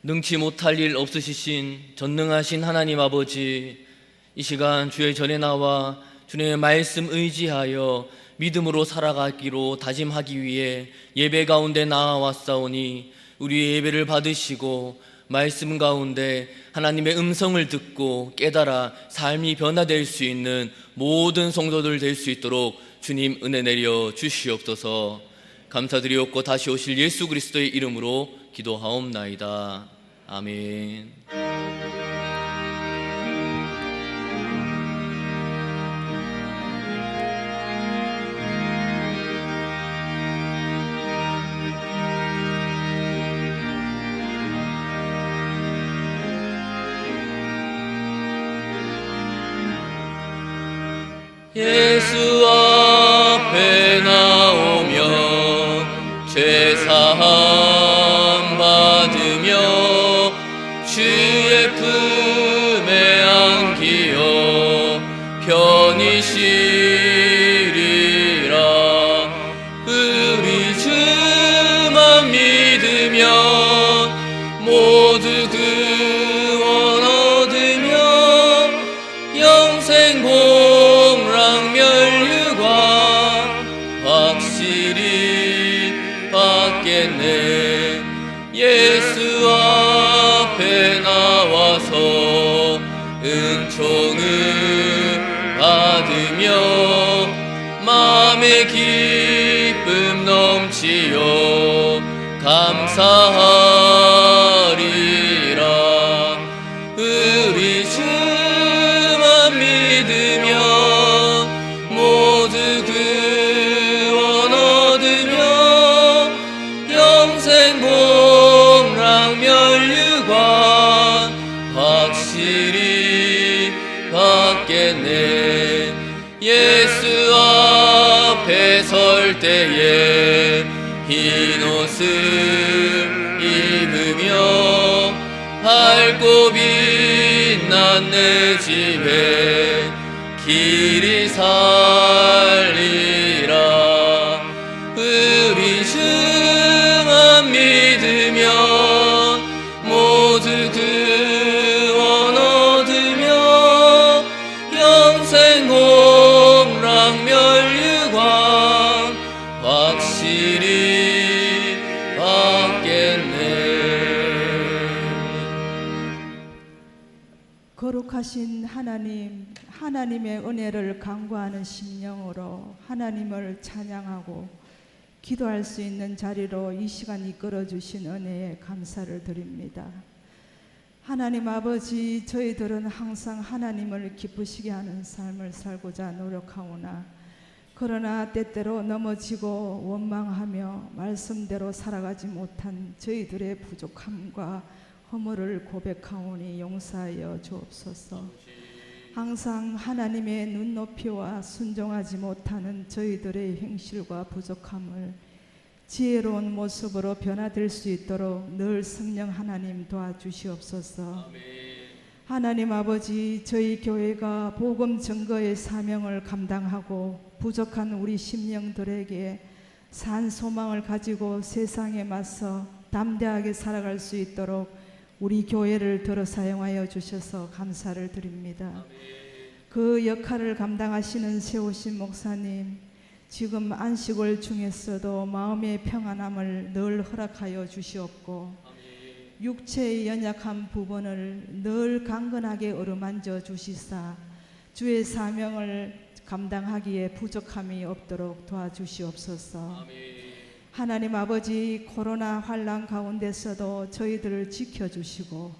능치 못할 일 없으시신 전능하신 하나님 아버지, 이 시간 주의 전에 나와 주님의 말씀 의지하여 믿음으로 살아가기로 다짐하기 위해 예배 가운데 나아왔사오니 우리의 예배를 받으시고 말씀 가운데 하나님의 음성을 듣고 깨달아 삶이 변화될 수 있는 모든 성도들 될 수 있도록 주님 은혜 내려 주시옵소서. 감사드리옵고 다시 오실 예수 그리스도의 이름으로 기도하옵나이다. 아멘. 예수 앞에 나오면 죄사함 받으며 주의 품에 안기어 편히 쉬리라. 우리 주만 믿으면 모두 구원 얻으며 영생 복락 멸류관 확실히 받겠네. 예수 앞에 나와서 은총을 받으며 마음의 기쁨 넘치어 감사하리라. 우리 주만 믿으면 모두 구원 얻으며 영생 복락 멸류관 확실히 받겠네. 예수 앞에 설 때에 흰 옷을 입으며 밝고 빛난 내 집에 길이 살리라. 우리 주만 믿으면 모두 구원 얻으며 영생 복락 멸류관 확실히 받겠네. 거룩하신 하나님, 하나님의 은혜를 간구하는 심령으로 하나님을 찬양하고 기도할 수 있는 자리로 이 시간 이끌어 주신 은혜에 감사를 드립니다. 하나님 아버지, 저희들은 항상 하나님을 기쁘시게 하는 삶을 살고자 노력하오나 그러나 때때로 넘어지고 원망하며 말씀대로 살아가지 못한 저희들의 부족함과 허물을 고백하오니 용서하여 주옵소서. 항상 하나님의 눈높이와 순종하지 못하는 저희들의 행실과 부족함을 지혜로운 모습으로 변화될 수 있도록 늘 성령 하나님 도와주시옵소서. 하나님 아버지, 저희 교회가 복음 증거의 사명을 감당하고 부족한 우리 심령들에게 산 소망을 가지고 세상에 맞서 담대하게 살아갈 수 있도록 우리 교회를 들어 사용하여 주셔서 감사를 드립니다. 그 역할을 감당하시는 세우신 목사님, 지금 안식월 중에서도 마음의 평안함을 늘 허락하여 주시옵고 육체의 연약한 부분을 늘 강건하게 어루만져 주시사 주의 사명을 감당하기에 부족함이 없도록 도와주시옵소서. 하나님 아버지, 코로나 환난 가운데서도 저희들을 지켜주시고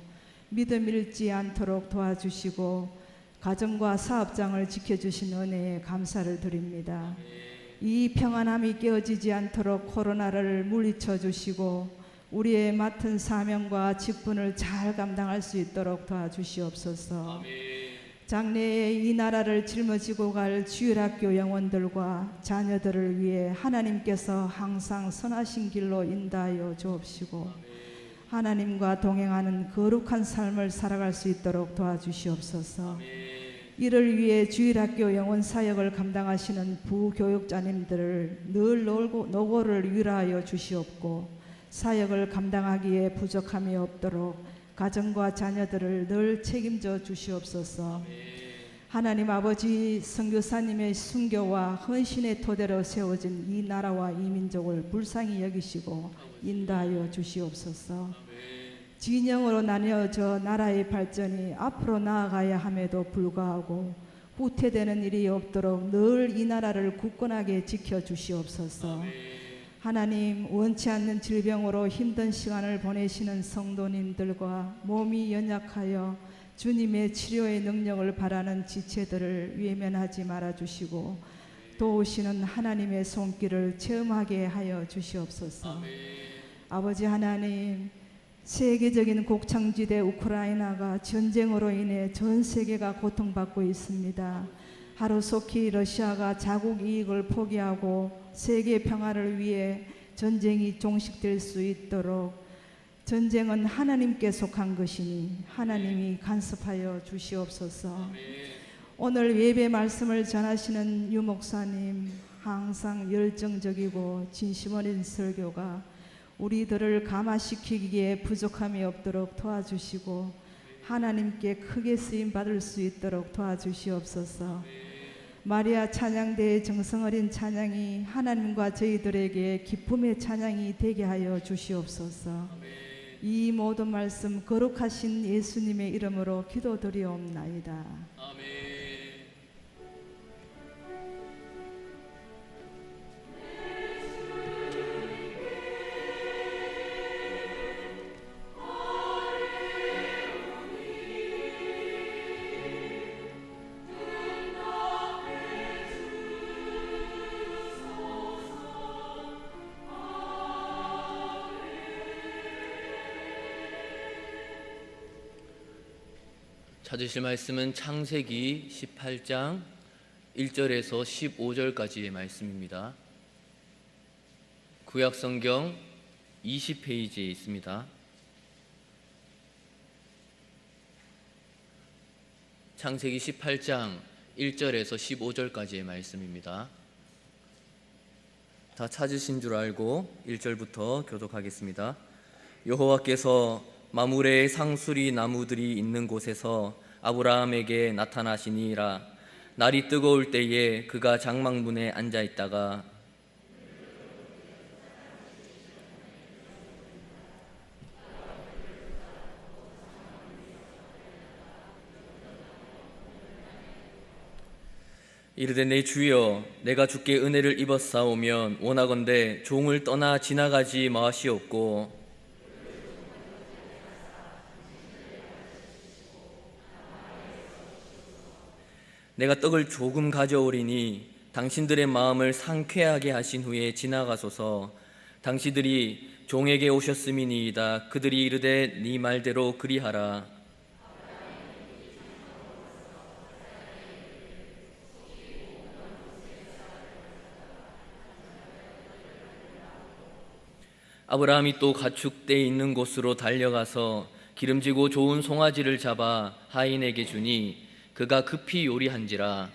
믿음 잃지 않도록 도와주시고 가정과 사업장을 지켜주신 은혜에 감사를 드립니다. 이 평안함이 깨어지지 않도록 코로나를 물리쳐 주시고 우리의 맡은 사명과 직분을 잘 감당할 수 있도록 도와주시옵소서. 장래에 이 나라를 짊어지고 갈 주일학교 영혼들과 자녀들을 위해 하나님께서 항상 선하신 길로 인도하여 주옵시고 하나님과 동행하는 거룩한 삶을 살아갈 수 있도록 도와주시옵소서. 이를 위해 주일학교 영혼 사역을 감당하시는 부교육자님들을 늘 노고를 위로하여 주시옵고 사역을 감당하기에 부족함이 없도록 가정과 자녀들을 늘 책임져 주시옵소서. 하나님 아버지, 선교사님의 순교와 헌신의 토대로 세워진 이 나라와 이 민족을 불쌍히 여기시고 인도하여 주시옵소서. 진영으로 나뉘어져 나라의 발전이 앞으로 나아가야 함에도 불구하고 후퇴되는 일이 없도록 늘 이 나라를 굳건하게 지켜주시옵소서. 하나님, 원치 않는 질병으로 힘든 시간을 보내시는 성도님들과 몸이 연약하여 주님의 치료의 능력을 바라는 지체들을 외면하지 말아주시고 도우시는 하나님의 손길을 체험하게 하여 주시옵소서. 아버지 하나님, 세계적인 곡창지대 우크라이나가 전쟁으로 인해 전 세계가 고통받고 있습니다. 하루속히 러시아가 자국 이익을 포기하고 세계 평화를 위해 전쟁이 종식될 수 있도록 전쟁은 하나님께 속한 것이니 하나님이 간섭하여 주시옵소서. 오늘 예배 말씀을 전하시는 유 목사님, 항상 열정적이고 진심 어린 설교가 우리들을 감화시키기에 부족함이 없도록 도와주시고 하나님께 크게 쓰임 받을 수 있도록 도와주시옵소서. 마리아 찬양대의 정성어린 찬양이 하나님과 저희들에게 기쁨의 찬양이 되게 하여 주시옵소서. 이 모든 말씀 거룩하신 예수님의 이름으로 기도드리옵나이다. 아멘. 찾으실 말씀은 창세기 18장 1절에서 15절까지의 말씀입니다. 구약성경 20페이지에 있습니다. 창세기 18장 1절에서 15절까지의 말씀입니다. 다 찾으신 줄 알고 1절부터 교독하겠습니다. 여호와께서 마므레의 상수리 나무들이 있는 곳에서 아브라함에게 나타나시니라. 날이 뜨거울 때에 그가 장막문에 앉아 있다가 이르되 내 주여, 내가 주께 은혜를 입었사오면 원하건대 종을 떠나 지나가지 마시옵고 내가 떡을 조금 가져오리니 당신들의 마음을 상쾌하게 하신 후에 지나가소서. 당신들이 종에게 오셨음이니이다. 그들이 이르되 네 말대로 그리하라. 아브라함이 또 가축대 있는 곳으로 달려가서 기름지고 좋은 송아지를 잡아 하인에게 주니 그가 급히 요리한지라.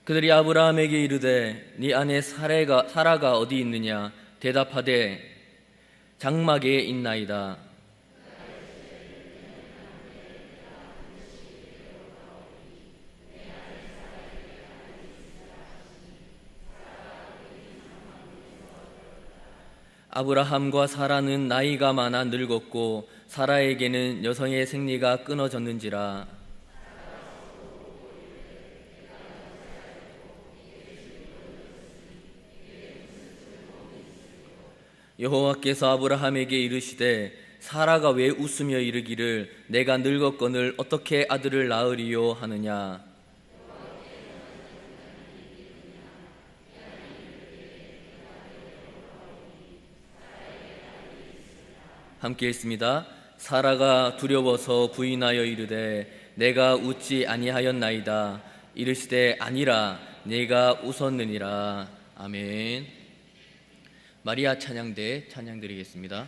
그들이 아브라함에게 이르되 네 아내 사라가 어디 있느냐? 대답하되 장막에 있나이다. 아브라함과 사라는 나이가 많아 늙었고 사라에게는 여성의 생리가 끊어졌는지라. 여호와께서 아브라함에게 이르시되 사라가 왜 웃으며 이르기를 내가 늙었거늘 어떻게 아들을 낳으리요 하느냐. 함께 읽습니다. 사라가 두려워서 부인하여 이르되 내가 웃지 아니하였나이다. 이르시되 아니라 내가 웃었느니라. 아멘. 마리아 찬양대 찬양드리겠습니다.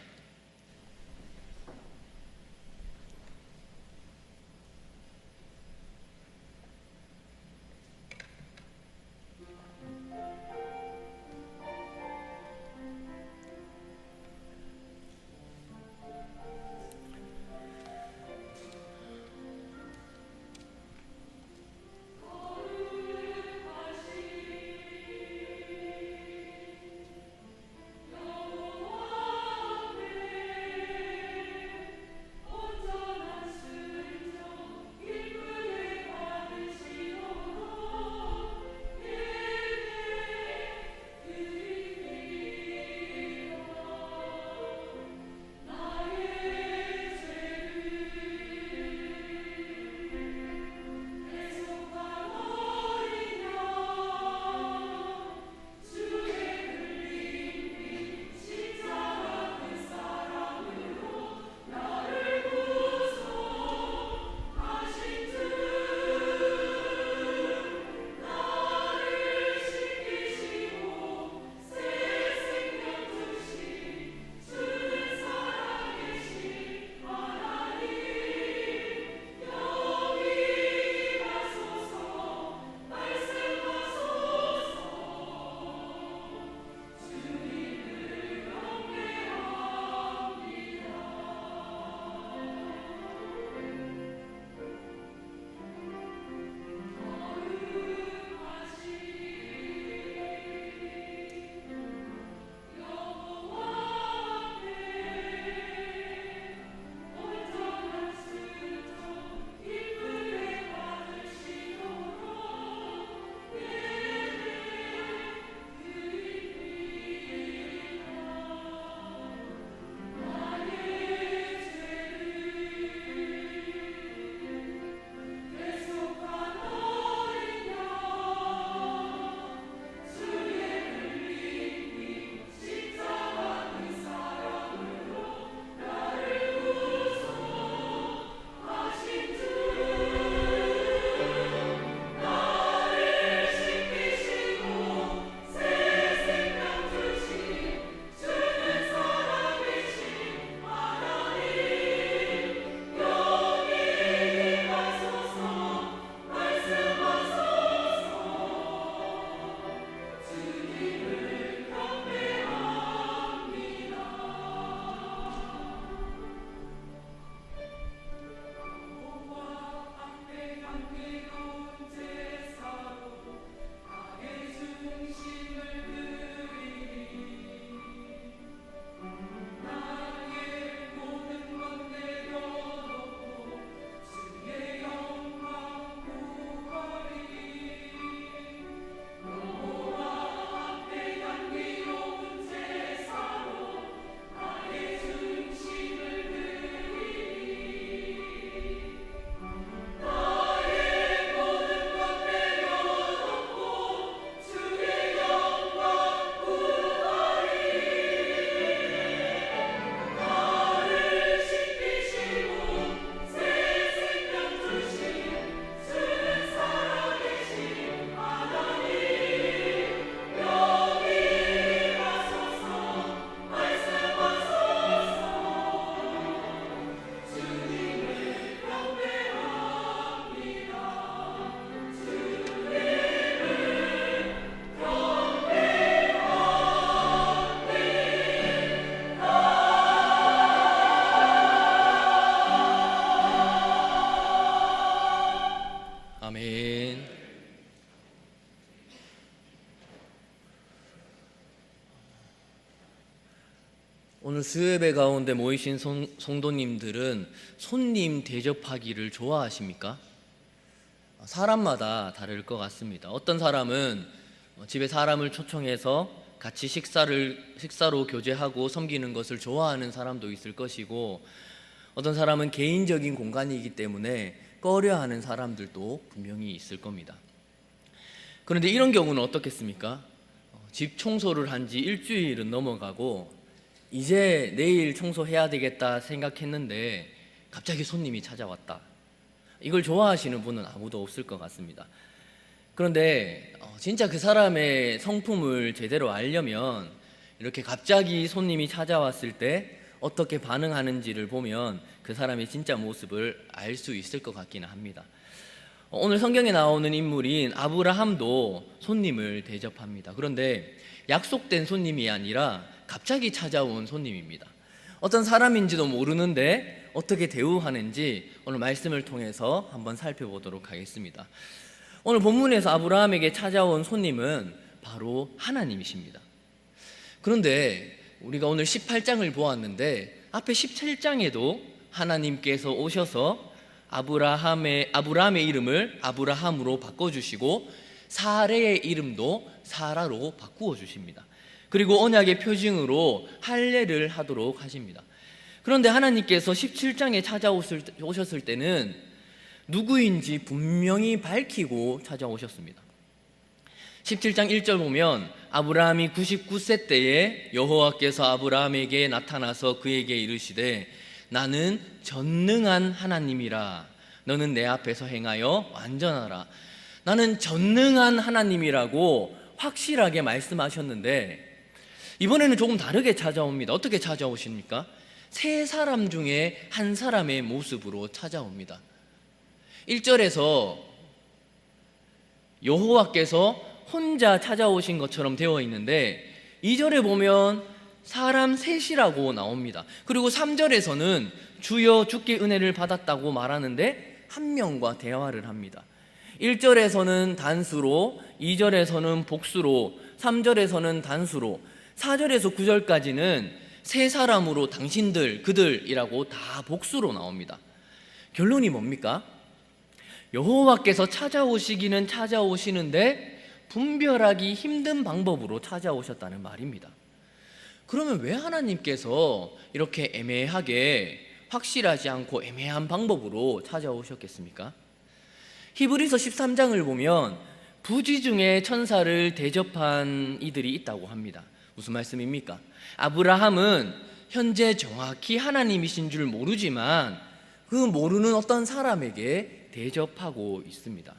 오늘 수요예배 가운데 모이신 성도님들은 손님 대접하기를 좋아하십니까? 사람마다 다를 것 같습니다. 어떤 사람은 집에 사람을 초청해서 같이 식사로 교제하고 섬기는 것을 좋아하는 사람도 있을 것이고, 어떤 사람은 개인적인 공간이기 때문에 꺼려하는 사람들도 분명히 있을 겁니다. 그런데 이런 경우는 어떻겠습니까? 집 청소를 한 지 일주일은 넘어가고 이제 내일 청소해야 되겠다 생각했는데 갑자기 손님이 찾아왔다. 이걸 좋아하시는 분은 아무도 없을 것 같습니다. 그런데 진짜 그 사람의 성품을 제대로 알려면 이렇게 갑자기 손님이 찾아왔을 때 어떻게 반응하는지를 보면 그 사람의 진짜 모습을 알 수 있을 것 같기는 합니다. 오늘 성경에 나오는 인물인 아브라함도 손님을 대접합니다. 그런데 약속된 손님이 아니라 갑자기 찾아온 손님입니다. 어떤 사람인지도 모르는데 어떻게 대우하는지 오늘 말씀을 통해서 한번 살펴보도록 하겠습니다. 오늘 본문에서 아브라함에게 찾아온 손님은 바로 하나님이십니다. 그런데 우리가 오늘 18장을 보았는데 앞에 17장에도 하나님께서 오셔서 아브라함의 이름을 아브라함으로 바꿔주시고 사레의 이름도 사라로 바꾸어 주십니다. 그리고 언약의 표징으로 할례를 하도록 하십니다. 그런데 하나님께서 17장에 찾아오셨을 때는 누구인지 분명히 밝히고 찾아오셨습니다. 17장 1절 보면 아브라함이 99세 때에 여호와께서 아브라함에게 나타나서 그에게 이르시되 나는 전능한 하나님이라. 너는 내 앞에서 행하여 완전하라. 나는 전능한 하나님이라고 확실하게 말씀하셨는데 이번에는 조금 다르게 찾아옵니다. 어떻게 찾아오십니까? 세 사람 중에 한 사람의 모습으로 찾아옵니다. 1절에서 여호와께서 혼자 찾아오신 것처럼 되어 있는데 2절에 보면 사람 셋이라고 나옵니다. 그리고 3절에서는 주여 주께 은혜를 받았다고 말하는데 한 명과 대화를 합니다. 1절에서는 단수로, 2절에서는 복수로, 3절에서는 단수로, 4절에서 9절까지는 세 사람으로 당신들, 그들이라고 다 복수로 나옵니다. 결론이 뭡니까? 여호와께서 찾아오시기는 찾아오시는데 분별하기 힘든 방법으로 찾아오셨다는 말입니다. 그러면 왜 하나님께서 이렇게 애매하게 확실하지 않고 애매한 방법으로 찾아오셨겠습니까? 히브리서 13장을 보면 부지 중에 천사를 대접한 이들이 있다고 합니다. 무슨 말씀입니까? 아브라함은 현재 정확히 하나님이신 줄 모르지만 그 모르는 어떤 사람에게 대접하고 있습니다.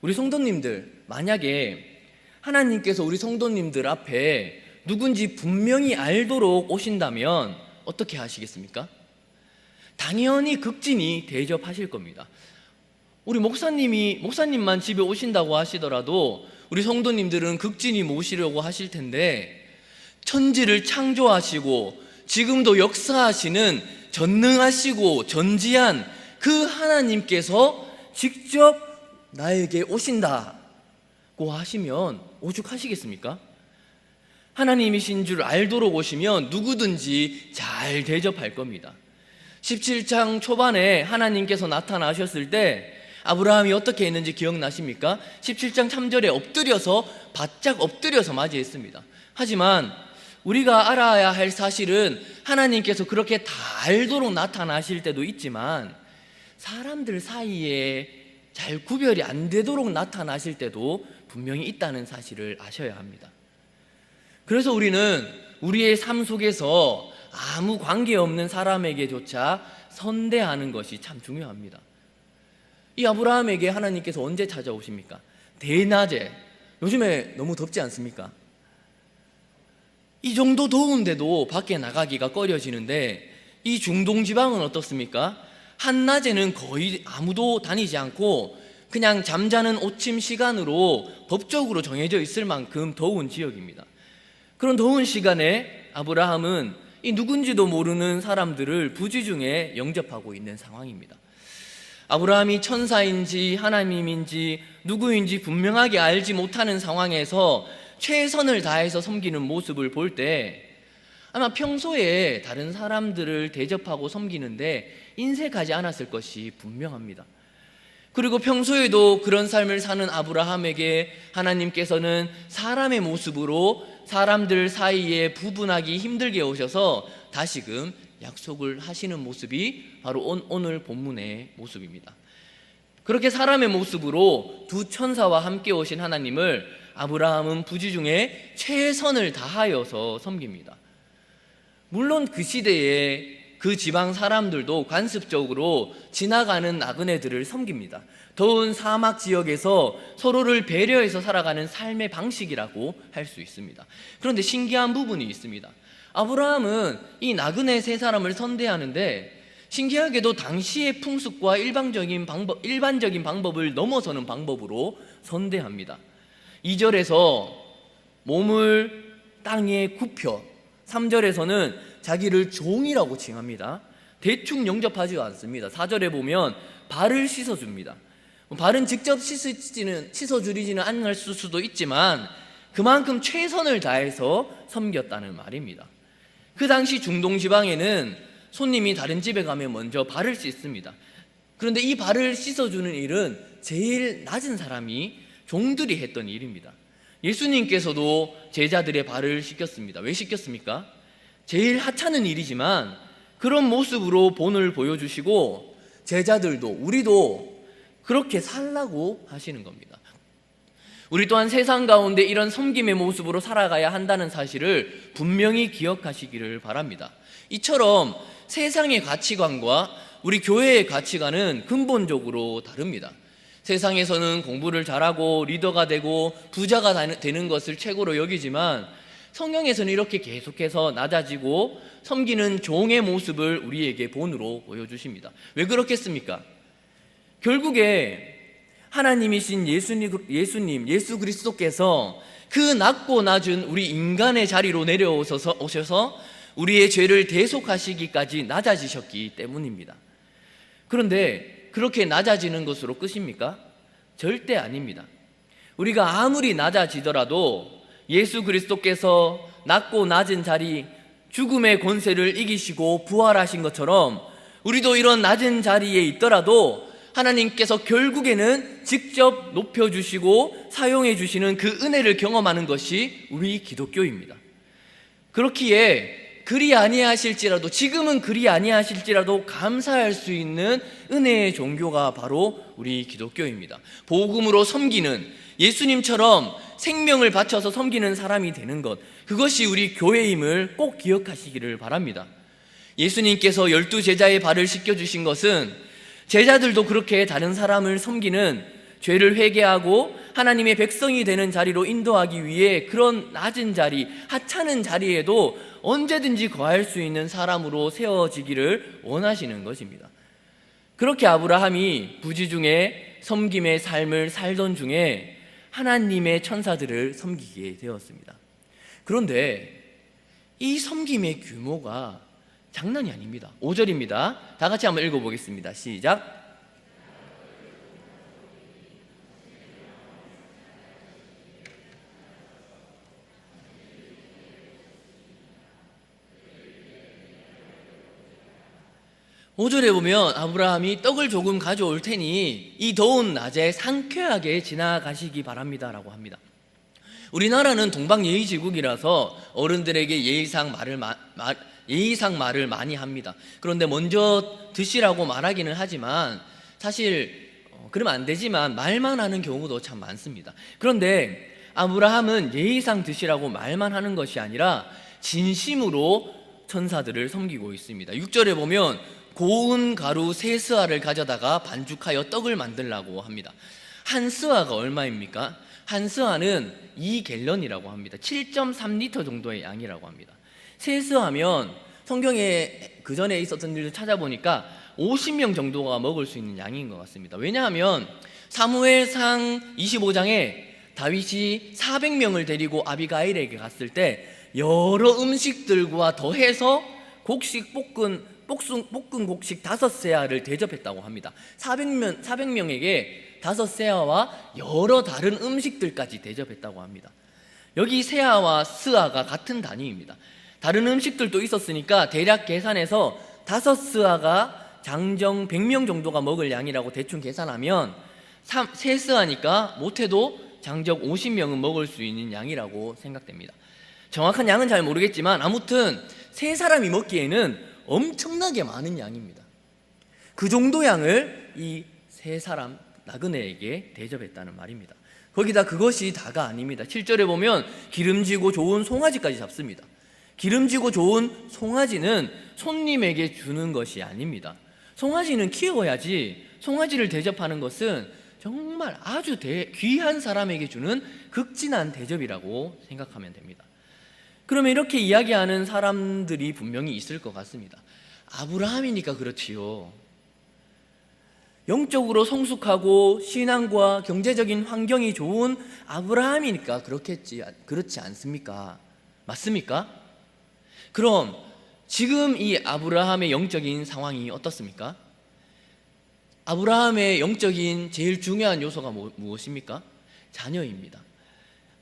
우리 성도님들, 만약에 하나님께서 우리 성도님들 앞에 누군지 분명히 알도록 오신다면 어떻게 하시겠습니까? 당연히 극진히 대접하실 겁니다. 우리 목사님만 집에 오신다고 하시더라도 우리 성도님들은 극진히 모시려고 하실 텐데 천지를 창조하시고 지금도 역사하시는 전능하시고 전지한 그 하나님께서 직접 나에게 오신다고 하시면 오죽하시겠습니까? 하나님이신 줄 알도록 오시면 누구든지 잘 대접할 겁니다. 17장 초반에 하나님께서 나타나셨을 때 아브라함이 어떻게 했는지 기억나십니까? 17장 3절에 바짝 엎드려서 맞이했습니다. 하지만 우리가 알아야 할 사실은 하나님께서 그렇게 다 알도록 나타나실 때도 있지만 사람들 사이에 잘 구별이 안 되도록 나타나실 때도 분명히 있다는 사실을 아셔야 합니다. 그래서 우리는 우리의 삶 속에서 아무 관계없는 사람에게조차 선대하는 것이 참 중요합니다. 이 아브라함에게 하나님께서 언제 찾아오십니까? 대낮에. 요즘에 너무 덥지 않습니까? 이 정도 더운데도 밖에 나가기가 꺼려지는데 이 중동 지방은 어떻습니까? 한낮에는 거의 아무도 다니지 않고 그냥 잠자는 오침 시간으로 법적으로 정해져 있을 만큼 더운 지역입니다. 그런 더운 시간에 아브라함은 이 누군지도 모르는 사람들을 부지 중에 영접하고 있는 상황입니다. 아브라함이 천사인지 하나님인지 누구인지 분명하게 알지 못하는 상황에서 최선을 다해서 섬기는 모습을 볼 때 아마 평소에 다른 사람들을 대접하고 섬기는데 인색하지 않았을 것이 분명합니다. 그리고 평소에도 그런 삶을 사는 아브라함에게 하나님께서는 사람의 모습으로 사람들 사이에 부분하기 힘들게 오셔서 다시금 약속을 하시는 모습이 바로 오늘 본문의 모습입니다. 그렇게 사람의 모습으로 두 천사와 함께 오신 하나님을 아브라함은 부지 중에 최선을 다하여서 섬깁니다. 물론 그 시대에 그 지방 사람들도 관습적으로 지나가는 나그네들을 섬깁니다. 더운 사막 지역에서 서로를 배려해서 살아가는 삶의 방식이라고 할 수 있습니다. 그런데 신기한 부분이 있습니다. 아브라함은 이 나그네 세 사람을 선대하는데 신기하게도 당시의 풍습과 일반적인 방법을 넘어서는 방법으로 선대합니다. 2절에서 몸을 땅에 굽혀, 3절에서는 자기를 종이라고 칭합니다. 대충 영접하지 않습니다. 4절에 보면 발을 씻어줍니다. 발은 직접 씻어주리지는 않을 수도 있지만 그만큼 최선을 다해서 섬겼다는 말입니다. 그 당시 중동 지방에는 손님이 다른 집에 가면 먼저 발을 씻습니다. 그런데 이 발을 씻어주는 일은 제일 낮은 사람이 종들이 했던 일입니다. 예수님께서도 제자들의 발을 씻겼습니다. 왜 씻겼습니까? 제일 하찮은 일이지만 그런 모습으로 본을 보여주시고 제자들도 우리도 그렇게 살라고 하시는 겁니다. 우리 또한 세상 가운데 이런 섬김의 모습으로 살아가야 한다는 사실을 분명히 기억하시기를 바랍니다. 이처럼 세상의 가치관과 우리 교회의 가치관은 근본적으로 다릅니다. 세상에서는 공부를 잘하고 리더가 되고 부자가 되는 것을 최고로 여기지만 성경에서는 이렇게 계속해서 낮아지고 섬기는 종의 모습을 우리에게 본으로 보여주십니다. 왜 그렇겠습니까? 결국에 하나님이신 예수 그리스도께서 그 낮고 낮은 우리 인간의 자리로 내려오셔서 우리의 죄를 대속하시기까지 낮아지셨기 때문입니다. 그런데 그렇게 낮아지는 것으로 끝입니까? 절대 아닙니다. 우리가 아무리 낮아지더라도 예수 그리스도께서 낮고 낮은 자리, 죽음의 권세를 이기시고 부활하신 것처럼 우리도 이런 낮은 자리에 있더라도 하나님께서 결국에는 직접 높여주시고 사용해주시는 그 은혜를 경험하는 것이 우리 기독교입니다. 그렇기에 지금은 그리 아니하실지라도 감사할 수 있는 은혜의 종교가 바로 우리 기독교입니다. 복음으로 섬기는, 예수님처럼 생명을 바쳐서 섬기는 사람이 되는 것, 그것이 우리 교회임을 꼭 기억하시기를 바랍니다. 예수님께서 12제자의 발을 씻겨주신 것은 제자들도 그렇게 다른 사람을 섬기는, 죄를 회개하고 하나님의 백성이 되는 자리로 인도하기 위해 그런 낮은 자리, 하찮은 자리에도 언제든지 거할 수 있는 사람으로 세워지기를 원하시는 것입니다. 그렇게 아브라함이 부지 중에 섬김의 삶을 살던 중에 하나님의 천사들을 섬기게 되었습니다. 그런데 이 섬김의 규모가 장난이 아닙니다. 5절입니다. 다 같이 한번 읽어보겠습니다. 시작. 오절에 보면 아브라함이 떡을 조금 가져올 테니 이 더운 낮에 상쾌하게 지나가시기 바랍니다 라고 합니다. 우리나라는 동방예의지국이라서 어른들에게 예의상 말을 많이 합니다. 그런데 먼저 드시라고 말하기는 하지만 사실 그러면 안 되지만 말만 하는 경우도 참 많습니다. 그런데 아브라함은 예의상 드시라고 말만 하는 것이 아니라 진심으로 천사들을 섬기고 있습니다. 6절에 보면 고운 가루 3스와를 가져다가 반죽하여 떡을 만들라고 합니다. 한 스와가 얼마입니까? 한 스와는 2갤런이라고 합니다. 7.3리터 정도의 양이라고 합니다. 3스와면 성경에 그 전에 있었던 일을 찾아보니까 50명 정도가 먹을 수 있는 양인 것 같습니다. 왜냐하면 사무엘상 25장에 다윗이 400명을 데리고 아비가일에게 갔을 때 여러 음식들과 더해서 볶은 곡식 5세아를 대접했다고 합니다. 400명에게 5세아와 여러 다른 음식들까지 대접했다고 합니다. 여기 세아와 스아가 같은 단위입니다. 다른 음식들도 있었으니까 대략 계산해서 5스아가 장정 100명 정도가 먹을 양이라고 대충 계산하면 3스아니까 못해도 장정 50명은 먹을 수 있는 양이라고 생각됩니다. 정확한 양은 잘 모르겠지만 아무튼 3사람이 먹기에는 엄청나게 많은 양입니다. 그 정도 양을 이 3사람 나그네에게 대접했다는 말입니다. 거기다 그것이 다가 아닙니다. 7절에 보면 기름지고 좋은 송아지까지 잡습니다. 기름지고 좋은 송아지는 손님에게 주는 것이 아닙니다. 송아지는 키워야지, 송아지를 대접하는 것은 정말 아주 귀한 사람에게 주는 극진한 대접이라고 생각하면 됩니다. 그러면 이렇게 이야기하는 사람들이 분명히 있을 것 같습니다. 아브라함이니까 그렇지요. 영적으로 성숙하고 신앙과 경제적인 환경이 좋은 아브라함이니까 그렇지 않습니까? 맞습니까? 그럼 지금 이 아브라함의 영적인 상황이 어떻습니까? 아브라함의 영적인 제일 중요한 요소가 무엇입니까? 자녀입니다.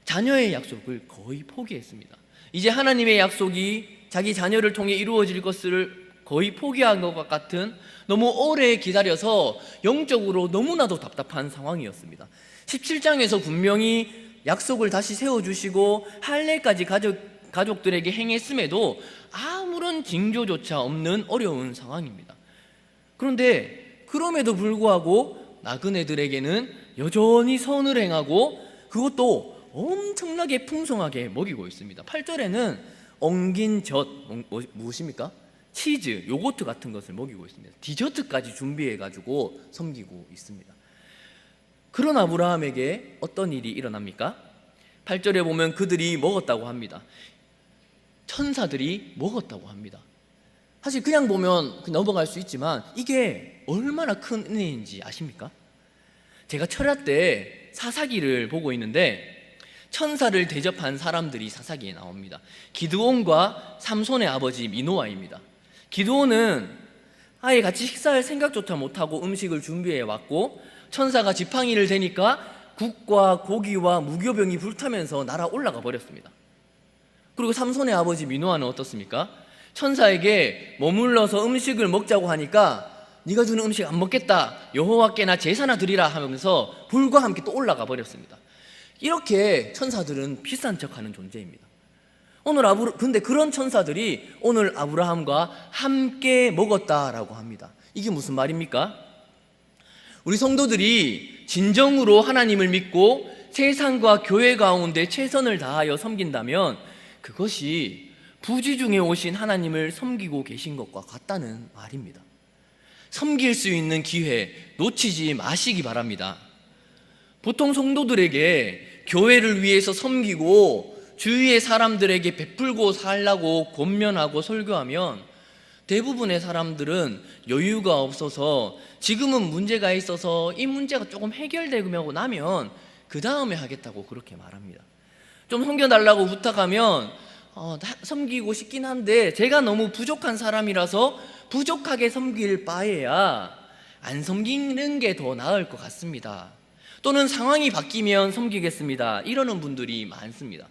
자녀의 약속을 거의 포기했습니다. 이제 하나님의 약속이 자기 자녀를 통해 이루어질 것을 거의 포기한 것과 같은, 너무 오래 기다려서 영적으로 너무나도 답답한 상황이었습니다. 17장에서 분명히 약속을 다시 세워주시고 할례까지 가족들에게 행했음에도 아무런 징조조차 없는 어려운 상황입니다. 그런데 그럼에도 불구하고 나그네들에게는 여전히 선을 행하고 그것도 엄청나게 풍성하게 먹이고 있습니다. 8절에는 엉긴 젖, 무엇입니까? 치즈, 요거트 같은 것을 먹이고 있습니다. 디저트까지 준비해가지고 섬기고 있습니다. 그런 아브라함에게 어떤 일이 일어납니까? 8절에 보면 그들이 먹었다고 합니다. 천사들이 먹었다고 합니다. 사실 그냥 보면 넘어갈 수 있지만 이게 얼마나 큰 은혜인지 아십니까? 제가 철야 때 사사기를 보고 있는데 천사를 대접한 사람들이 사사기에 나옵니다. 기드온과 삼손의 아버지 미노아입니다. 기드온은 아예 같이 식사할 생각조차 못하고 음식을 준비해 왔고, 천사가 지팡이를 대니까 국과 고기와 무교병이 불타면서 날아 올라가 버렸습니다. 그리고 삼손의 아버지 미노아는 어떻습니까? 천사에게 머물러서 음식을 먹자고 하니까 네가 주는 음식 안 먹겠다, 여호와께나 제사나 드리라 하면서 불과 함께 또 올라가 버렸습니다. 이렇게 천사들은 비싼 척하는 존재입니다. 근데 그런 천사들이 오늘 아브라함과 함께 먹었다라고 합니다. 이게 무슨 말입니까? 우리 성도들이 진정으로 하나님을 믿고 세상과 교회 가운데 최선을 다하여 섬긴다면 그것이 부지 중에 오신 하나님을 섬기고 계신 것과 같다는 말입니다. 섬길 수 있는 기회 놓치지 마시기 바랍니다. 보통 성도들에게 교회를 위해서 섬기고 주위의 사람들에게 베풀고 살라고 권면하고 설교하면 대부분의 사람들은 여유가 없어서 지금은 문제가 있어서 이 문제가 조금 해결되고 나면 그 다음에 하겠다고 그렇게 말합니다. 좀 섬겨달라고 부탁하면 섬기고 싶긴 한데 제가 너무 부족한 사람이라서 부족하게 섬길 바에야 안 섬기는 게 더 나을 것 같습니다. 또는 상황이 바뀌면 섬기겠습니다, 이러는 분들이 많습니다.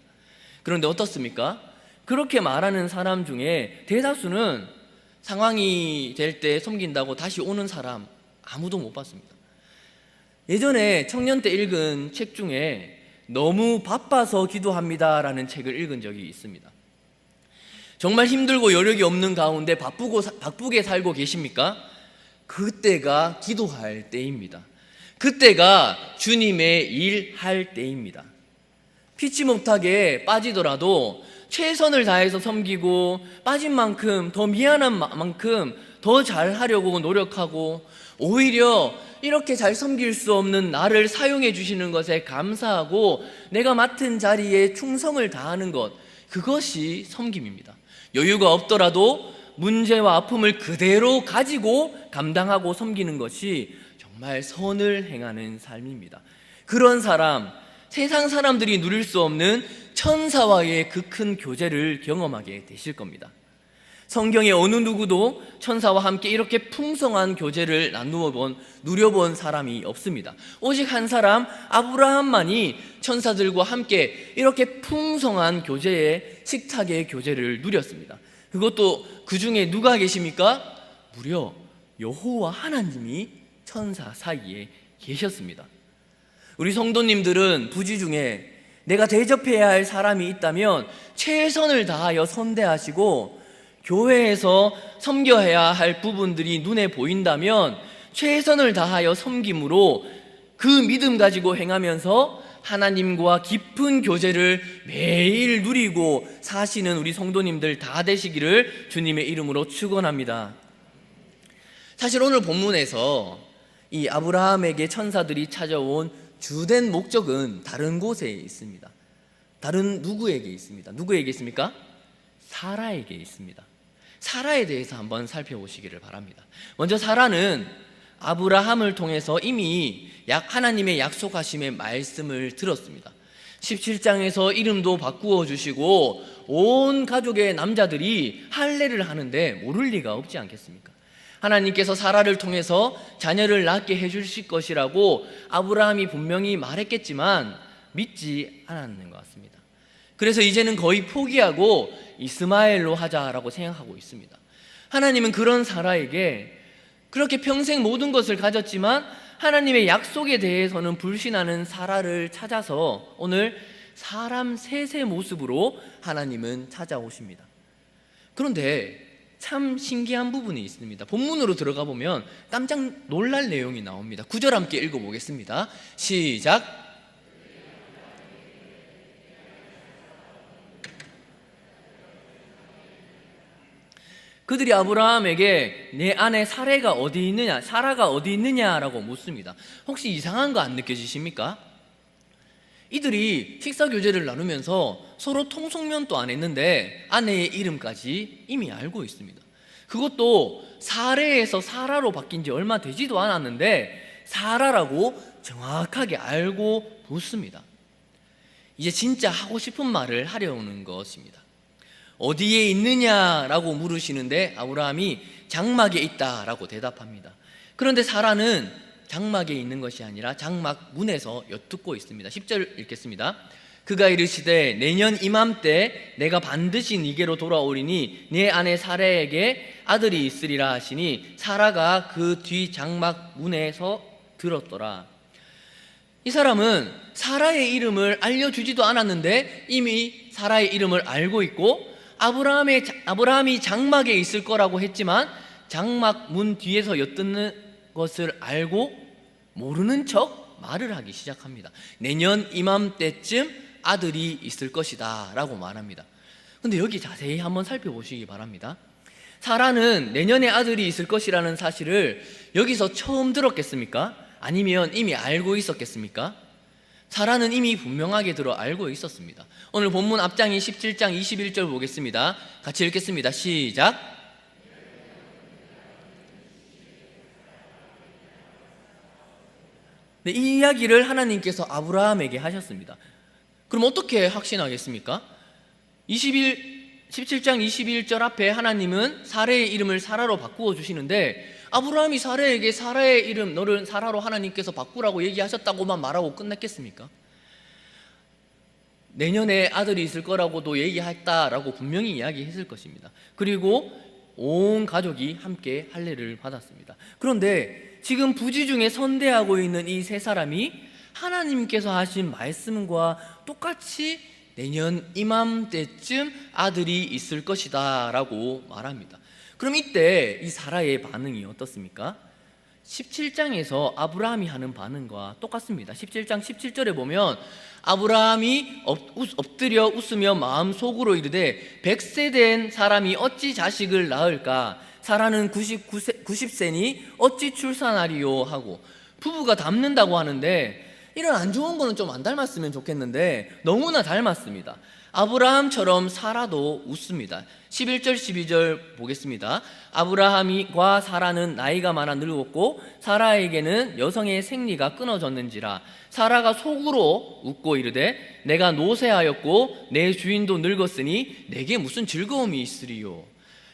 그런데 어떻습니까? 그렇게 말하는 사람 중에 대다수는 상황이 될 때 섬긴다고 다시 오는 사람 아무도 못 봤습니다. 예전에 청년 때 읽은 책 중에 너무 바빠서 기도합니다라는 책을 읽은 적이 있습니다. 정말 힘들고 여력이 없는 가운데 바쁘게 살고 계십니까? 그때가 기도할 때입니다. 그때가 주님의 일할 때입니다. 피치 못하게 빠지더라도 최선을 다해서 섬기고 빠진 만큼 더 미안한 만큼 더 잘하려고 노력하고, 오히려 이렇게 잘 섬길 수 없는 나를 사용해 주시는 것에 감사하고 내가 맡은 자리에 충성을 다하는 것, 그것이 섬김입니다. 여유가 없더라도 문제와 아픔을 그대로 가지고 감당하고 섬기는 것이 정말 선을 행하는 삶입니다. 그런 사람, 세상 사람들이 누릴 수 없는 천사와의 그 큰 교제를 경험하게 되실 겁니다. 성경의 어느 누구도 천사와 함께 이렇게 풍성한 교제를 누려본 사람이 없습니다. 오직 한 사람, 아브라함만이 천사들과 함께 이렇게 풍성한 교제에 식탁의 교제를 누렸습니다. 그것도 그 중에 누가 계십니까? 무려 여호와 하나님이 천사 사이에 계셨습니다. 우리 성도님들은 부지 중에 내가 대접해야 할 사람이 있다면 최선을 다하여 선대하시고, 교회에서 섬겨야 할 부분들이 눈에 보인다면 최선을 다하여 섬김으로 그 믿음 가지고 행하면서 하나님과 깊은 교제를 매일 누리고 사시는 우리 성도님들 다 되시기를 주님의 이름으로 축원합니다. 사실 오늘 본문에서 이 아브라함에게 천사들이 찾아온 주된 목적은 다른 곳에 있습니다. 다른 누구에게 있습니다. 누구에게 있습니까? 사라에게 있습니다. 사라에 대해서 한번 살펴보시기를 바랍니다. 먼저 사라는 아브라함을 통해서 이미 하나님의 약속하심의 말씀을 들었습니다. 17장에서 이름도 바꾸어 주시고 온 가족의 남자들이 할례를 하는데 모를 리가 없지 않겠습니까? 하나님께서 사라를 통해서 자녀를 낳게 해주실 것이라고 아브라함이 분명히 말했겠지만 믿지 않았는 것 같습니다. 그래서 이제는 거의 포기하고 이스마엘로 하자라고 생각하고 있습니다. 하나님은 그런 사라에게 그렇게 평생 모든 것을 가졌지만 하나님의 약속에 대해서는 불신하는 사라를 찾아서 오늘 사람 셋의 모습으로 하나님은 찾아오십니다. 그런데 참 신기한 부분이 있습니다. 본문으로 들어가 보면 깜짝 놀랄 내용이 나옵니다. 9절 함께 읽어보겠습니다. 시작. 그들이 아브라함에게 내 아내 사라가 어디 있느냐라고 묻습니다. 혹시 이상한 거 안 느껴지십니까? 이들이 식사 교제를 나누면서 서로 통성면도 안 했는데 아내의 이름까지 이미 알고 있습니다. 그것도 사레에서 사라로 바뀐 지 얼마 되지도 않았는데 사라라고 정확하게 알고 묻습니다. 이제 진짜 하고 싶은 말을 하려는 것입니다. 어디에 있느냐라고 물으시는데 아브라함이 장막에 있다라고 대답합니다. 그런데 사라는 장막에 있는 것이 아니라 장막 문에서 엿듣고 있습니다. 10절 읽겠습니다. 그가 이르시되 내년 이맘때 내가 반드시 네게로 돌아오리니 네 아내 사라에게 아들이 있으리라 하시니 사라가 그 뒤 장막 문에서 들었더라. 이 사람은 사라의 이름을 알려주지도 않았는데 이미 사라의 이름을 알고 있고, 아브라함이 장막에 있을 거라고 했지만 장막 문 뒤에서 엿듣는 것을 알고 모르는 척 말을 하기 시작합니다. 내년 이맘때쯤 아들이 있을 것이다 라고 말합니다. 근데 여기 자세히 한번 살펴보시기 바랍니다. 사라는 내년에 아들이 있을 것이라는 사실을 여기서 처음 들었겠습니까? 아니면 이미 알고 있었겠습니까? 사라는 이미 분명하게 알고 있었습니다. 오늘 본문 앞장인 17장 21절 보겠습니다. 같이 읽겠습니다. 시작. 네, 이 이야기를 하나님께서 아브라함에게 하셨습니다. 그럼 어떻게 확신하겠습니까? 17장 21절 앞에 하나님은 사라의 이름을 사라로 바꾸어 주시는데 아브라함이 사라에게 사라의 이름 너를 사라로 하나님께서 바꾸라고 얘기하셨다고만 말하고 끝냈겠습니까? 내년에 아들이 있을 거라고도 얘기했다라고 분명히 이야기했을 것입니다. 그리고 온 가족이 함께 할례를 받았습니다. 그런데 지금 부지 중에 선대하고 있는 이 세 사람이 하나님께서 하신 말씀과 똑같이 내년 이맘때쯤 아들이 있을 것이다 라고 말합니다. 그럼 이때 이 사라의 반응이 어떻습니까? 17장에서 아브라함이 하는 반응과 똑같습니다. 17장 17절에 보면 아브라함이 엎드려 웃으며 마음속으로 이르되 100세 된 사람이 어찌 자식을 낳을까? 사라는 90세니 어찌 출산하리요? 하고 부부가 닮는다고 하는데 이런 안 좋은 거는 좀 안 닮았으면 좋겠는데 너무나 닮았습니다. 아브라함처럼 사라도 웃습니다. 11절 12절 보겠습니다. 아브라함과 사라는 나이가 많아 늙었고 사라에게는 여성의 생리가 끊어졌는지라 사라가 속으로 웃고 이르되 내가 노쇠하였고 내 주인도 늙었으니 내게 무슨 즐거움이 있으리요.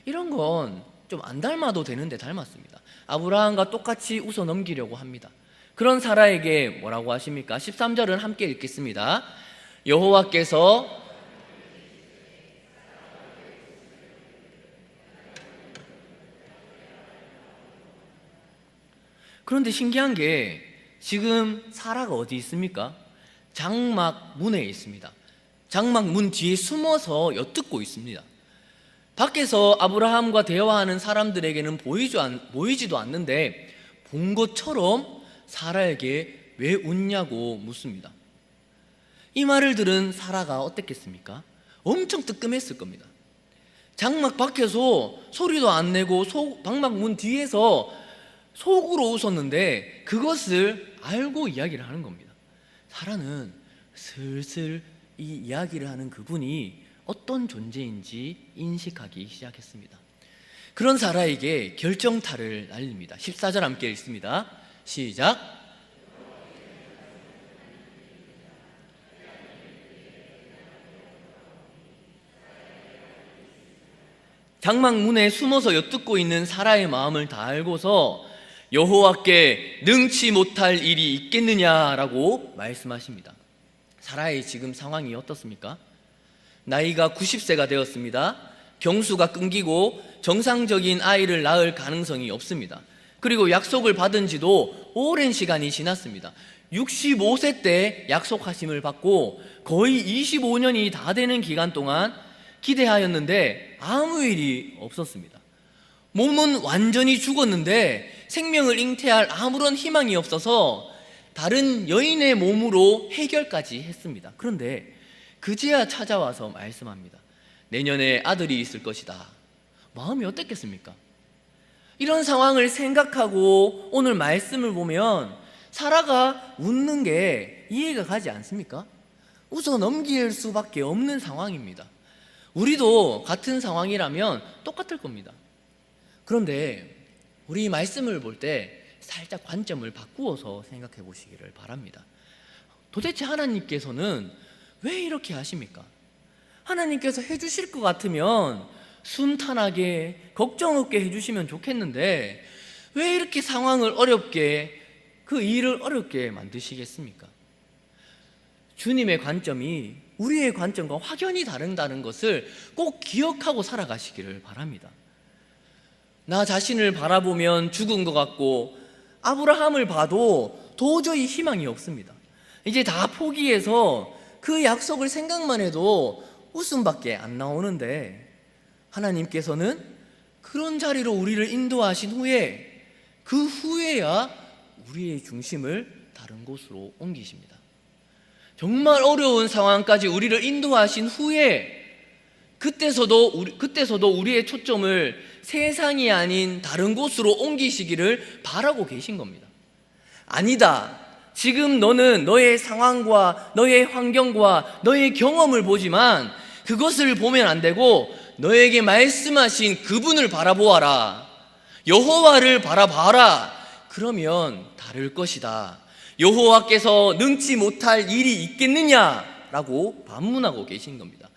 이런 건 좀 안 닮아도 되는데 닮았습니다. 아브라함과 똑같이 웃어 넘기려고 합니다. 그런 사라에게 뭐라고 하십니까? 13절은 함께 읽겠습니다. 여호와께서 그런데 신기한 게 지금 사라가 어디 있습니까? 장막 문에 있습니다. 장막 문 뒤에 숨어서 엿듣고 있습니다. 밖에서 아브라함과 대화하는 사람들에게는 보이지도 않는데 본 것처럼 사라에게 왜 웃냐고 묻습니다. 이 말을 들은 사라가 어땠겠습니까? 엄청 뜨끔했을 겁니다. 장막 밖에서 소리도 안 내고 방막 문 뒤에서 속으로 웃었는데 그것을 알고 이야기를 하는 겁니다. 사라는 슬슬 이 이야기를 하는 그분이 어떤 존재인지 인식하기 시작했습니다. 그런 사라에게 결정타를 날립니다. 14절 함께 읽습니다. 시작. 장막 문에 숨어서 엿듣고 있는 사라의 마음을 다 알고서 여호와께 능치 못할 일이 있겠느냐라고 말씀하십니다. 사라의 지금 상황이 어떻습니까? 나이가 90세가 되었습니다. 경수가 끊기고 정상적인 아이를 낳을 가능성이 없습니다. 그리고 약속을 받은 지도 오랜 시간이 지났습니다. 65세 때 약속하심을 받고 거의 25년이 다 되는 기간 동안 기대하였는데 아무 일이 없었습니다. 몸은 완전히 죽었는데 생명을 잉태할 아무런 희망이 없어서 다른 여인의 몸으로 해결까지 했습니다. 그런데 그제야 찾아와서 말씀합니다. 내년에 아들이 있을 것이다. 마음이 어땠겠습니까? 이런 상황을 생각하고 오늘 말씀을 보면 사라가 웃는 게 이해가 가지 않습니까? 웃어 넘길 수밖에 없는 상황입니다. 우리도 같은 상황이라면 똑같을 겁니다. 그런데 우리 말씀을 볼 때 살짝 관점을 바꾸어서 생각해 보시기를 바랍니다. 도대체 하나님께서는 왜 이렇게 하십니까? 하나님께서 해주실 것 같으면 순탄하게 걱정 없게 해주시면 좋겠는데 왜 이렇게 상황을 어렵게, 그 일을 어렵게 만드시겠습니까? 주님의 관점이 우리의 관점과 확연히 다른다는 것을 꼭 기억하고 살아가시기를 바랍니다. 나 자신을 바라보면 죽은 것 같고 아브라함을 봐도 도저히 희망이 없습니다. 이제 다 포기해서 그 약속을 생각만 해도 웃음밖에 안 나오는데 하나님께서는 그런 자리로 우리를 인도하신 후에 그 후에야 우리의 중심을 다른 곳으로 옮기십니다. 정말 어려운 상황까지 우리를 인도하신 후에 그때서도 우리의 초점을 세상이 아닌 다른 곳으로 옮기시기를 바라고 계신 겁니다. 아니다. 지금 너는 너의 상황과 너의 환경과 너의 경험을 보지만 그것을 보면 안 되고 너에게 말씀하신 그분을 바라보아라. 여호와를 바라봐라. 그러면 다를 것이다. 여호와께서 능치 못할 일이 있겠느냐라고 반문하고 계신 겁니다.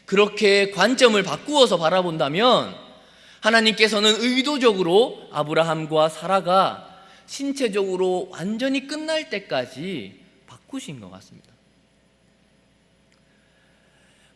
그렇게 관점을 바꾸어서 바라본다면 하나님께서는 의도적으로 아브라함과 사라가 신체적으로 완전히 끝날 때까지 바꾸신 것 같습니다.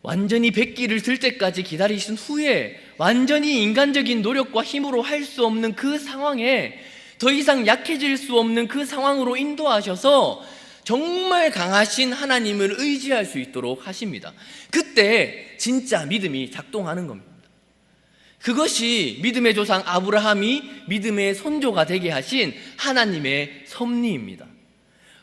완전히 백기를 들 때까지 기다리신 후에 완전히 인간적인 노력과 힘으로 할 수 없는 그 상황에 더 이상 약해질 수 없는 그 상황으로 인도하셔서 정말 강하신 하나님을 의지할 수 있도록 하십니다. 그때 진짜 믿음이 작동하는 겁니다. 그것이 믿음의 조상 아브라함이 믿음의 선조가 되게 하신 하나님의 섭리입니다.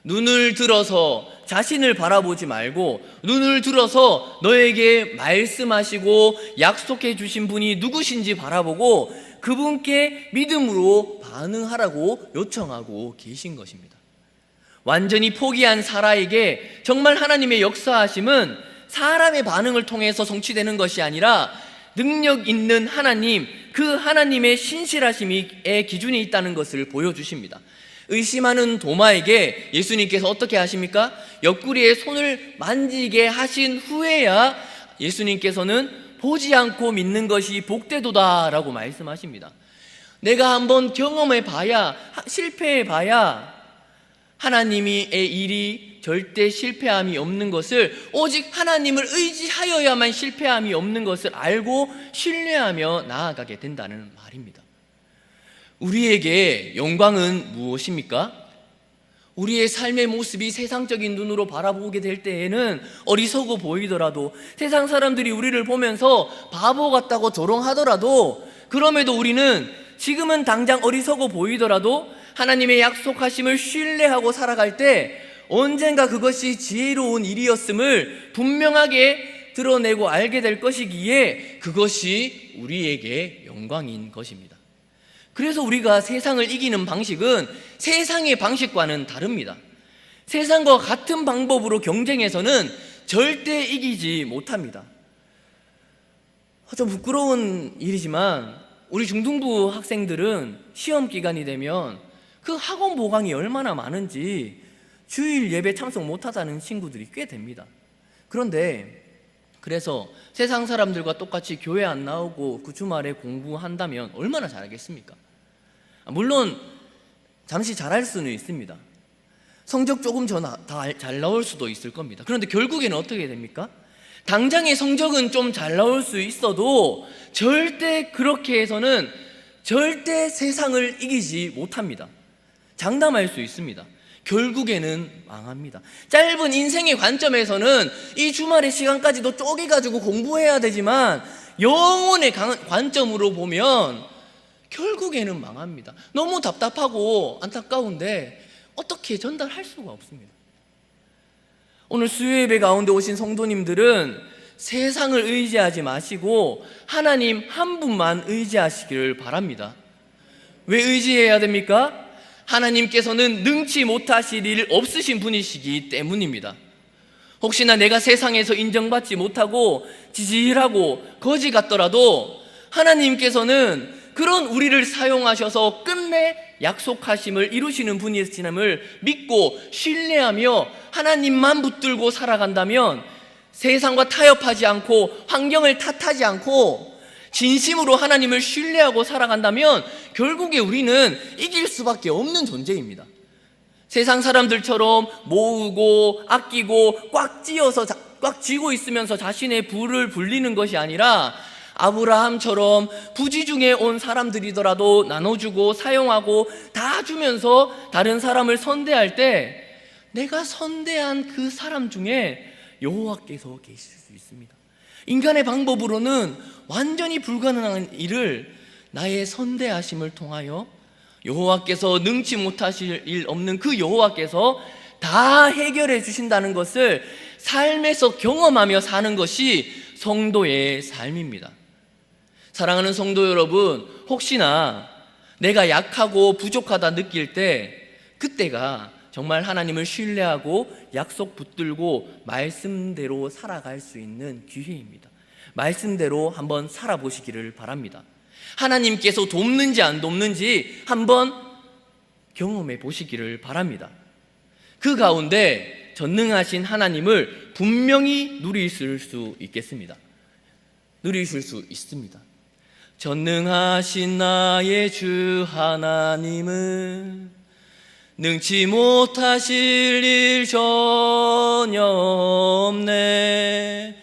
눈을 들어서 자신을 바라보지 말고 눈을 들어서 너에게 말씀하시고 약속해 주신 분이 누구신지 바라보고 그분께 믿음으로 반응하라고 요청하고 계신 것입니다. 완전히 포기한 사라에게 정말 하나님의 역사하심은 사람의 반응을 통해서 성취되는 것이 아니라 능력 있는 하나님, 그 하나님의 신실하심의 기준이 있다는 것을 보여주십니다. 의심하는 도마에게 예수님께서 어떻게 하십니까? 옆구리에 손을 만지게 하신 후에야 예수님께서는 보지 않고 믿는 것이 복되도다 라고 말씀하십니다. 내가 한번 경험해 봐야, 실패해 봐야 하나님의 일이 절대 실패함이 없는 것을, 오직 하나님을 의지하여야만 실패함이 없는 것을 알고 신뢰하며 나아가게 된다는 말입니다. 우리에게 영광은 무엇입니까? 우리의 삶의 모습이 세상적인 눈으로 바라보게 될 때에는 어리석어 보이더라도, 세상 사람들이 우리를 보면서 바보 같다고 조롱하더라도, 그럼에도 우리는 지금은 당장 어리석어 보이더라도 하나님의 약속하심을 신뢰하고 살아갈 때 언젠가 그것이 지혜로운 일이었음을 분명하게 드러내고 알게 될 것이기에 그것이 우리에게 영광인 것입니다. 그래서 우리가 세상을 이기는 방식은 세상의 방식과는 다릅니다. 세상과 같은 방법으로 경쟁해서는 절대 이기지 못합니다. 좀 부끄러운 일이지만 우리 중등부 학생들은 시험 기간이 되면 그 학원 보강이 얼마나 많은지 주일 예배 참석 못하다는 친구들이 꽤 됩니다. 그런데 그래서 세상 사람들과 똑같이 교회 안 나오고 그 주말에 공부한다면 얼마나 잘하겠습니까? 물론 잠시 잘할 수는 있습니다. 성적 조금 잘 나올 수도 있을 겁니다. 그런데 결국에는 어떻게 됩니까? 당장의 성적은 좀 잘 나올 수 있어도 절대 그렇게 해서는 절대 세상을 이기지 못합니다. 장담할 수 있습니다. 결국에는 망합니다. 짧은 인생의 관점에서는 이 주말의 시간까지도 쪼개가지고 공부해야 되지만 영혼의 관점으로 보면 결국에는 망합니다. 너무 답답하고 안타까운데 어떻게 전달할 수가 없습니다. 오늘 수요예배 가운데 오신 성도님들은 세상을 의지하지 마시고 하나님 한 분만 의지하시기를 바랍니다. 왜 의지해야 됩니까? 하나님께서는 능치 못하실 일 없으신 분이시기 때문입니다. 혹시나 내가 세상에서 인정받지 못하고 지질하고 거지 같더라도 하나님께서는 그런 우리를 사용하셔서 끝내 약속하심을 이루시는 분이심을 믿고 신뢰하며 하나님만 붙들고 살아간다면, 세상과 타협하지 않고 환경을 탓하지 않고 진심으로 하나님을 신뢰하고 살아간다면 결국에 우리는 이길 수밖에 없는 존재입니다. 세상 사람들처럼 모으고 아끼고 꽉 쥐고 있으면서 자신의 부를 불리는 것이 아니라 아브라함처럼 부지 중에 온 사람들이더라도 나눠주고 사용하고 다 주면서 다른 사람을 선대할 때 내가 선대한 그 사람 중에 여호와께서 계실 수 있습니다. 인간의 방법으로는 완전히 불가능한 일을 나의 선대하심을 통하여 여호와께서 능치 못하실 일 없는 그 여호와께서 다 해결해 주신다는 것을 삶에서 경험하며 사는 것이 성도의 삶입니다. 사랑하는 성도 여러분, 혹시나 내가 약하고 부족하다 느낄 때 그때가 정말 하나님을 신뢰하고 약속 붙들고 말씀대로 살아갈 수 있는 기회입니다. 말씀대로 한번 살아보시기를 바랍니다. 하나님께서 돕는지 안 돕는지 한번 경험해 보시기를 바랍니다. 그 가운데 전능하신 하나님을 분명히 누리실 수 있겠습니다. 누리실 수 있습니다. 전능하신 나의 주 하나님은 능치 못하실 일 전혀 없네.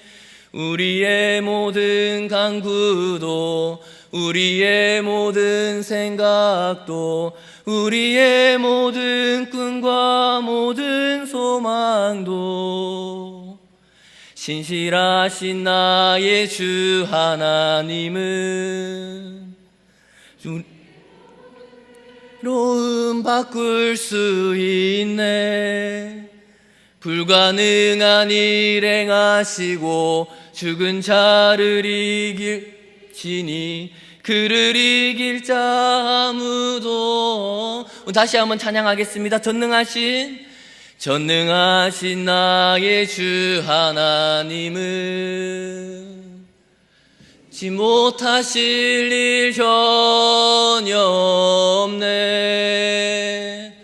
우리의 모든 간구도 우리의 모든 생각도 우리의 모든 꿈과 모든 소망도 신실하신 나의 주 하나님은 로움 바꿀 수 있네. 불가능한 일 행하시고 죽은 자를 이기시니 그를 이길 자 아무도. 다시 한번 찬양하겠습니다. 전능하신 나의 주 하나님은 지 못하실 일 전혀 없네.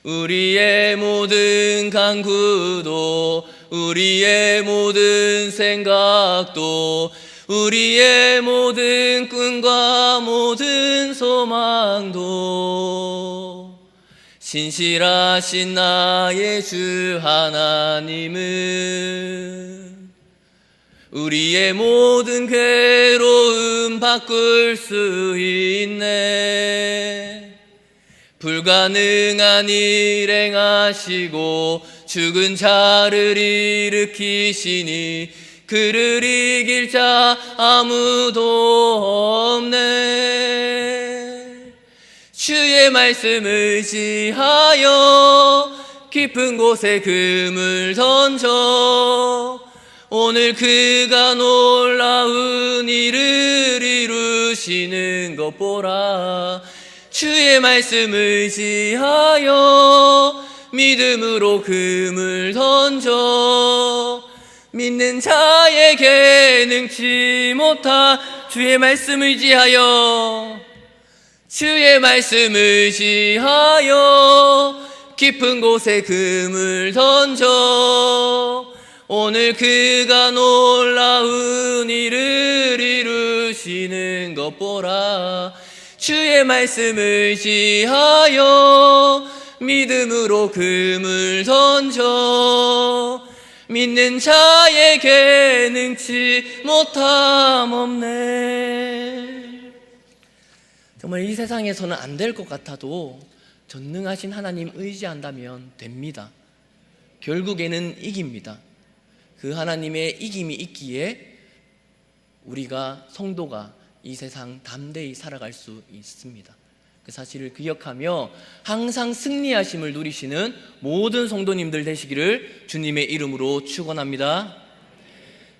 우리의 모든 간구도 우리의 모든 생각도 우리의 모든 꿈과 모든 소망도 신실하신 나의 주 하나님은 우리의 모든 괴로움 바꿀 수 있네. 불가능한 일 행하시고 죽은 자를 일으키시니 그를 이길 자 아무도 없네. 주의 말씀 의지하여 깊은 곳에 금을 던져 오늘 그가 놀라운 일을 이루시는 것 보라. 주의 말씀 의지하여 믿음으로 금을 던져 믿는 자에게 능치 못한 주의 말씀 의지하여 주의 말씀 의지하여 깊은 곳에 금을 던져 오늘 그가 놀라운 일을 이루시는 것 보라. 주의 말씀 의지하여 믿음으로 금을 던져 믿는 자에게 능치 못함 없네. 정말 이 세상에서는 안 될 것 같아도 전능하신 하나님 의지한다면 됩니다. 결국에는 이깁니다. 그 하나님의 이김이 있기에 우리가 성도가 이 세상 담대히 살아갈 수 있습니다. 그 사실을 기억하며 항상 승리하심을 누리시는 모든 성도님들 되시기를 주님의 이름으로 축원합니다.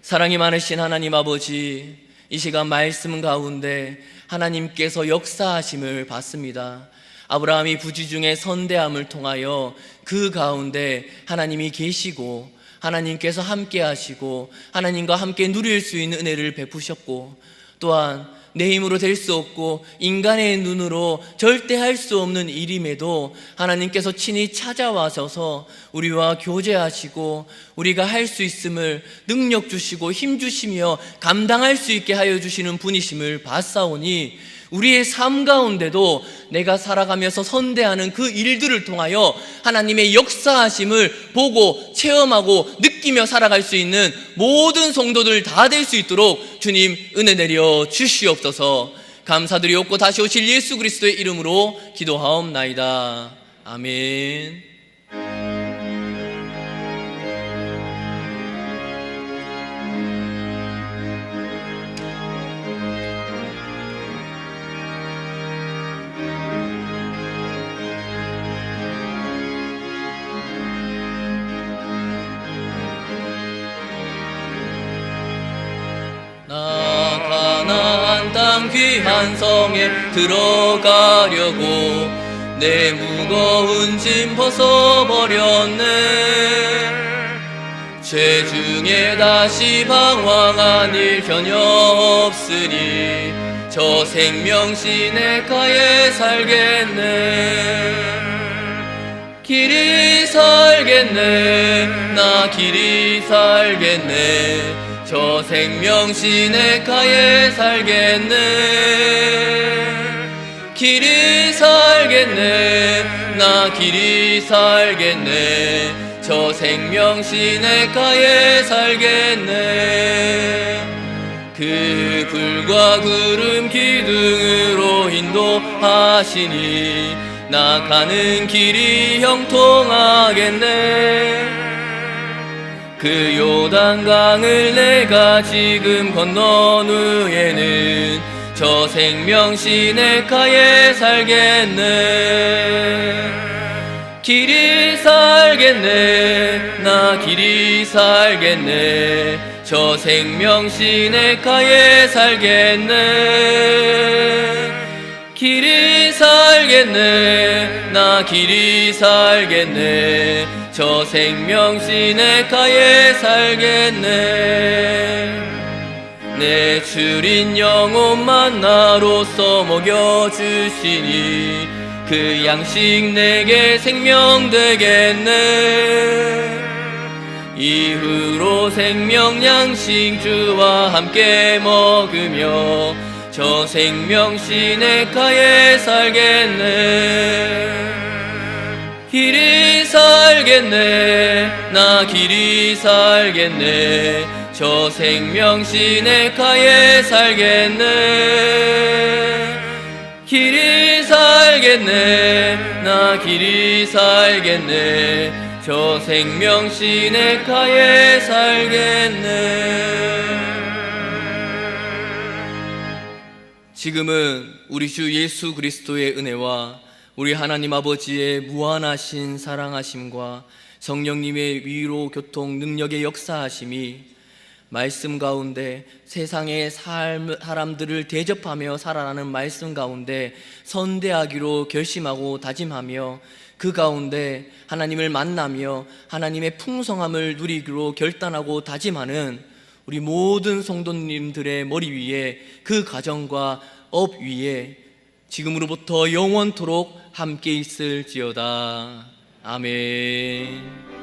사랑이 많으신 하나님 아버지, 이 시간 말씀 가운데 하나님께서 역사하심을 봤습니다. 아브라함이 부지중에 선대함을 통하여 그 가운데 하나님이 계시고 하나님께서 함께 하시고 하나님과 함께 누릴 수 있는 은혜를 베푸셨고, 또한 내 힘으로 될 수 없고 인간의 눈으로 절대 할 수 없는 일임에도 하나님께서 친히 찾아와셔서 우리와 교제하시고 우리가 할 수 있음을 능력 주시고 힘 주시며 감당할 수 있게 하여 주시는 분이심을 봤사오니, 우리의 삶 가운데도 내가 살아가면서 선대하는 그 일들을 통하여 하나님의 역사하심을 보고 체험하고 느끼며 살아갈 수 있는 모든 성도들 다 될 수 있도록 주님 은혜 내려 주시옵소서. 감사드리옵고 다시 오실 예수 그리스도의 이름으로 기도하옵나이다. 아멘. 가나안 땅 귀한 성에 들어가려고 내 무거운 짐 벗어버렸네. 죄 중에 다시 방황한 일 전혀 없으니 저 생명 시냇가에 살겠네. 길이 살겠네, 나 길이 살겠네. 저 생명 시냇가에 살겠네. 길이 살겠네, 나 길이 살겠네. 저 생명 시냇가에 살겠네. 그 불과 구름 기둥으로 인도하시니 나 가는 길이 형통하겠네. 그 요단강을 내가 지금 건넌 후에는 저 생명 시냇가에 살겠네. 길이 살겠네, 나 길이 살겠네. 저 생명 시냇가에 살겠네. 길이 살겠네, 나 길이 살겠네. 저 생명 시냇가에 살겠네. 내 주린 영혼 만나로서 먹여주시니 그 양식 내게 생명 되겠네. 이후로 생명 양식 주와 함께 먹으며 저 생명 시냇가에 살겠네. 길이 살겠네, 나 길이 살겠네. 저 생명 시냇가에 살겠네. 길이 살겠네 나 길이 살겠네 저 생명 시냇가에 살겠네. 지금은 우리 주 예수 그리스도의 은혜와 우리 하나님 아버지의 무한하신 사랑하심과 성령님의 위로 교통 능력의 역사하심이 말씀 가운데 세상의 사람들을 대접하며 살아가는 말씀 가운데 선대하기로 결심하고 다짐하며 그 가운데 하나님을 만나며 하나님의 풍성함을 누리기로 결단하고 다짐하는 우리 모든 성도님들의 머리 위에 그 가정과 업 위에 지금으로부터 영원토록 함께 있을지어다. 아멘.